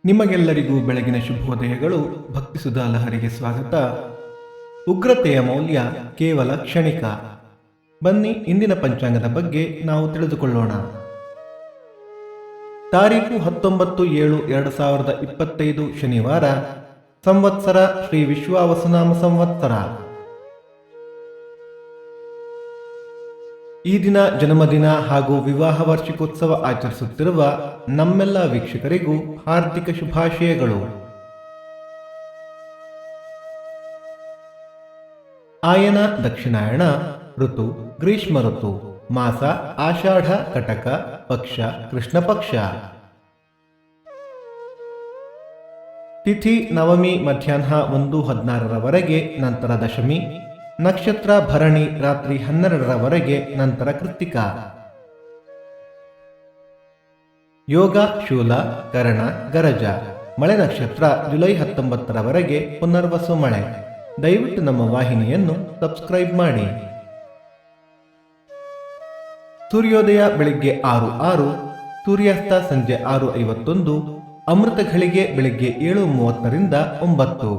ನಿಮಗೆಲ್ಲರಿಗೂ ಬೆಳಗಿನ ಶುಭೋದಯಗಳು. ಭಕ್ತಿ ಸುಧಾ ಲಹರಿಗೆ ಸ್ವಾಗತ. ಉಗ್ರತೆಯ ಮೌಲ್ಯ ಕೇವಲ ಕ್ಷಣಿಕ. ಬನ್ನಿ ಇಂದಿನ ಪಂಚಾಂಗದ ಬಗ್ಗೆ ನಾವು ತಿಳಿದುಕೊಳ್ಳೋಣ. ತಾರೀಖು 19/7/2025 ಶನಿವಾರ. ಸಂವತ್ಸರ ಶ್ರೀ ವಿಶ್ವಾವಸುನಾಮ ಸಂವತ್ಸರ. ಈ ದಿನ ಜನ್ಮದಿನ ಹಾಗೂ ವಿವಾಹ ವಾರ್ಷಿಕೋತ್ಸವ ಆಚರಿಸುತ್ತಿರುವ ನಮ್ಮೆಲ್ಲ ವೀಕ್ಷಕರಿಗೂ ಹಾರ್ದಿಕ ಶುಭಾಶಯಗಳು. ಆಯನ ದಕ್ಷಿಣಾಯಣ, ಋತು ಗ್ರೀಷ್ಮ ಋತು, ಮಾಸ ಆಷಾಢ ಕಟಕ, ಪಕ್ಷ ಕೃಷ್ಣ ಪಕ್ಷ. ತಿಥಿ ನವಮಿ ಮಧ್ಯಾಹ್ನ 1:16 ನಂತರ ದಶಮಿ. ನಕ್ಷತ್ರ ಭರಣಿ ರಾತ್ರಿ 12 ನಂತರ ಕೃತ್ತಿಕ. ಯೋಗ ಶೂಲ ಕರಣ ಗರಜ. ಮಳೆ ನಕ್ಷತ್ರ ಜುಲೈ 19 ಪುನರ್ವಸು ಮಳೆ. ದಯವಿಟ್ಟು ನಮ್ಮ ವಾಹಿನಿಯನ್ನು ಸಬ್ಸ್ಕ್ರೈಬ್ ಮಾಡಿ. ಸೂರ್ಯೋದಯ ಬೆಳಿಗ್ಗೆ 6:06, ಸೂರ್ಯಾಸ್ತ ಸಂಜೆ 6:51, ಅಮೃತ ಘಳಿಗೆ ಬೆಳಿಗ್ಗೆ 7:30 9.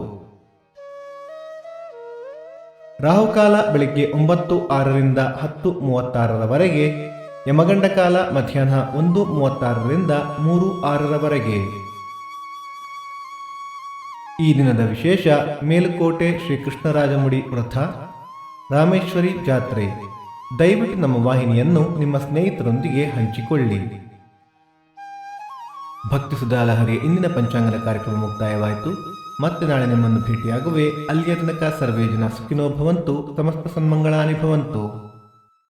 ರಾಹುಕಾಲ ಬೆಳಿಗ್ಗೆ 9:06 10:36, ಯಮಗಂಡ ಕಾಲ ಮಧ್ಯಾಹ್ನ 1:36 3:06. ಈ ದಿನದ ವಿಶೇಷ: ಮೇಲುಕೋಟೆ ಶ್ರೀಕೃಷ್ಣರಾಜಮುಡಿ ವ್ರತ, ರಾಮೇಶ್ವರಿ ಜಾತ್ರೆ. ದಯವಿಟ್ಟು ನಮ್ಮ ವಾಹಿನಿಯನ್ನು ನಿಮ್ಮ ಸ್ನೇಹಿತರೊಂದಿಗೆ ಹಂಚಿಕೊಳ್ಳಿ. ಭಕ್ತಿ ಸುಧಾ ಲಹರಿಯ ಇಂದಿನ ಪಂಚಾಂಗದ ಕಾರ್ಯಕ್ರಮ ಮುಕ್ತಾಯವಾಯಿತು. ಮತ್ತೆ ನಾಳೆ ನಿಮ್ಮನ್ನು ಭೇಟಿಯಾಗುವೆ. ಅಲ್ಲಿಯ ತನಕ ಸರ್ವೇ ಜನ ಸುಖಿನೋ ಭವಂತು, ಸಮಸ್ತ ಸನ್ಮಂಗಳಾನಿ ಭವಂತು.